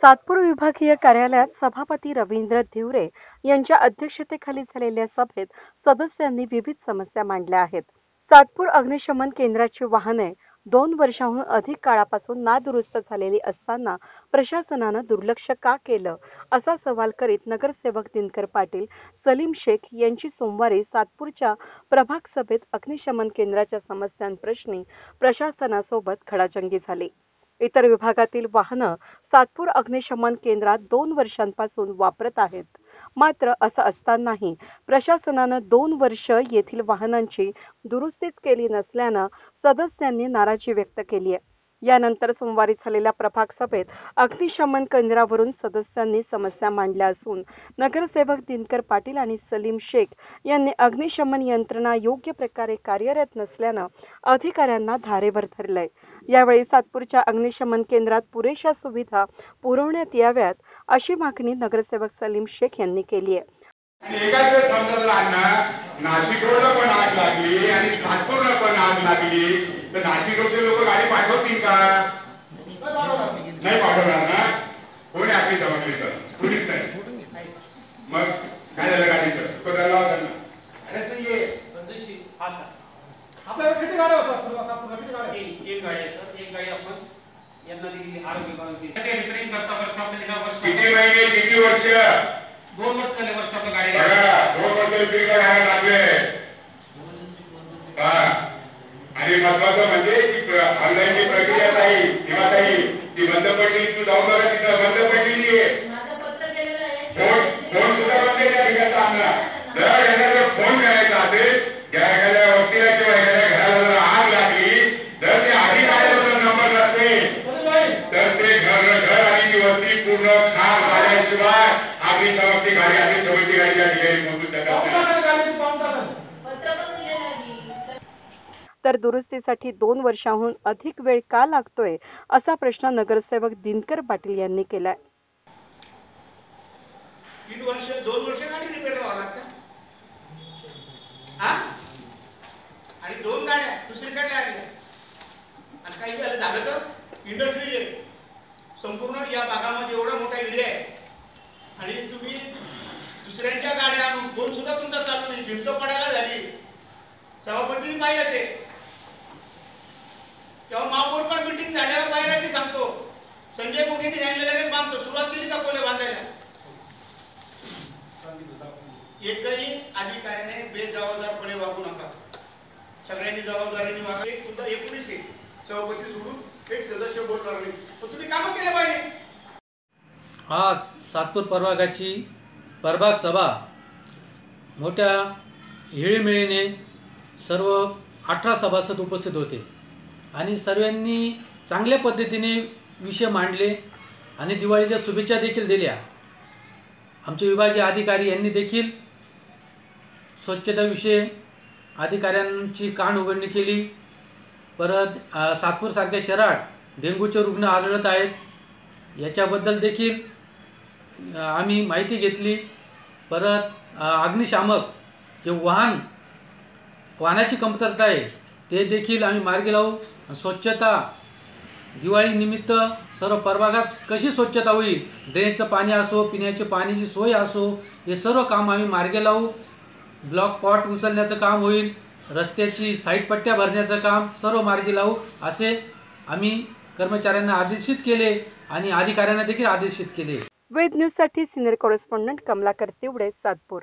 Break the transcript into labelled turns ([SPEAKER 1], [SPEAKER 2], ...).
[SPEAKER 1] सातपूर विभागीय कार्यालयात सभापती रवींद्र धिवरे यांच्या अध्यक्षतेखाली झालेल्या सभेत सदस्यांनी विविध समस्या मांडल्या आहेत. सातपूर अग्निशमन केंद्राची वाहने 2 वर्षांहून अधिक काळापासून नादुरुस्त झालेली असताना प्रशासनानं दुर्लक्ष का केलं, असा सवाल करीत नगरसेवक दिनकर पाटील, सलीम शेख यांची सोमवारी सातपूरच्या प्रभाग सभेत अग्निशमन केंद्राच्या समस्यांप्रश्नी प्रशासनासोबत खडाजंगी झाली. इतर विभागातील वाहनं सातपूर अग्निशमन केंद्रात 2 वर्षांपासून वापरत आहेत. मात्र असं असतानाही प्रशासनानं 2 वर्ष येथील वाहनांची दुरुस्तीच केली नसल्यानं सदस्यांनी नाराजी व्यक्त केली आहे. यानंतर सोमवारी झालेल्या प्रभाग सभेत अग्निशमन केंद्रावरून सदस्यांनी समस्या मांडल्या असून नगरसेवक दिनकर पाटील आणि सलीम शेख यांनी अग्निशमन यंत्रणा योग्य प्रकारे कार्यरत नसल्यानं अधिकाऱ्यांना धारेवर धरलंय. यावेळी सातपूरच्या अग्निशमन केंद्रात पुरेशा सुविधा पुरवण्यात याव्यात अशी मागणी नगरसेवक सलीम शेख यांनी केली आहे.
[SPEAKER 2] एकाच वेळेस समजा जर नाशिक रोडला पण आग लागली आणि सातपूरला पण आग लागली तर नाशिक रोडचे लोक गाडी पाठवतील का? नाही पाठवणार ना. कोणी आपली जबाबदारी तर कुणीच नाही. मग काय झालं गाडीचं? तो डरला होता ना.
[SPEAKER 3] आपल्याला किती गाड्या असतात? किती गाड्या?
[SPEAKER 4] एक गाडी आहे सर. एक गाडी आपण यांना दिली आरोग्य विभागाने. ते रिपेअरिंग करता वर्कशॉपला दिला.
[SPEAKER 2] किती महिने किती वर्ष?
[SPEAKER 4] 2 वर्ष झाले वर्कशॉपला गाडी.
[SPEAKER 2] 2 वर्ष रिपेअरिंग करायला लागले. आणि महत्वाचं म्हणजे की ऑनलाईन जी प्रक्रिया नाही किंवा काही ती बंद पडली. तू जाऊन बघा तिथं बंद पडलेली आहे. फोन सुद्धा बंद केला आमला. जर यांना जर फोन करायचा असेल एखाद्या वस्तीला किंवा एखाद्या घराला जर आग लागली तर ते अधिकाऱ्याचा नंबर नसेल तर ते घर आणि ती वस्ती पूर्ण खाक झाल्याशिवाय अग्निशमनची गाडी त्या ठिकाणी पोहोचू शकत नाही.
[SPEAKER 1] तर दुरुस्तीसाठी 2 वर्षांहून अधिक वेळ का लागतोय असा प्रश्न नगरसेवक दिनकर पाटील यांनी केलाय.
[SPEAKER 3] 2 वर्ष गाडी रिपेअर व्हावं लागतं. आणि 2 गाड्या दुसरीकडे आल्या आणि काही झालं तर इंडस्ट्री संपूर्ण या भागामध्ये एवढा मोठा एरिया आहे आणि तुम्ही दुसऱ्यांच्या गाड्या आणून फोन सुद्धा तुमचा चालू नाही. भिंत पडायला झाली. सभापतींनी पाहिलं ते तेव्हा महापौर पण मीटिंग झाल्यावर पाहिलं की सांगतो संजय बोगेंनी सांगितलं लगेच बांधतो. सुरुवात केली का कोले बांधायला? एकही अधिकाऱ्याने बेजबाबदारपणे वागू नका. सगळ्यांनी जबाबदारीने वागा. एक सुद्धा 19 सभापती सोडून एक सदस्य बोलणार नाही. पण तुम्ही काम केलं पाहिजे.
[SPEAKER 5] आज सातपूर प्रभागाची प्रभाग सभा मोठ्या हिळीमिळीने सर्व 18 सभासद उपस्थित होते आणि सर्वांनी चांगल्या पद्धतीने विषय मांडले आणि दिवाळीच्या शुभेच्छा देखील दिल्या. आमचे विभागीय अधिकारी यांनी देखील स्वच्छताविषयी अधिकाऱ्यांची कान उघडणी केली. परत सातपूरसारख्या शहरात डेंग्यूचे रुग्ण आढळत आहेत याच्याबद्दल देखील आम्ही माहिती घेतली. परत अग्निशामक जे वाहनाची कमतरता आहे ते देखील आम्ही मार्गी लावू. स्वच्छता दिवाळीनिमित्त सर्व प्रभागात कशी स्वच्छता होईल, ड्रेनचं पाणी असो, पिण्याची पाण्याची सोय असो, हे सर्व काम आम्ही मार्गी लावू. ब्लॉक पॉट उचलण्याचं काम होईल, रस्त्याची साईड पट्ट्या भरण्याचं काम सर्व मार्गी लावू असे आम्ही कर्मचाऱ्यांना आदेशित केले आणि अधिकाऱ्यांना देखील आदेशित केले.
[SPEAKER 1] वेद न्यूजसाठी सिनियर कॉरेस्पॉन्डंट कमलाकर तिवडे, सातपूर.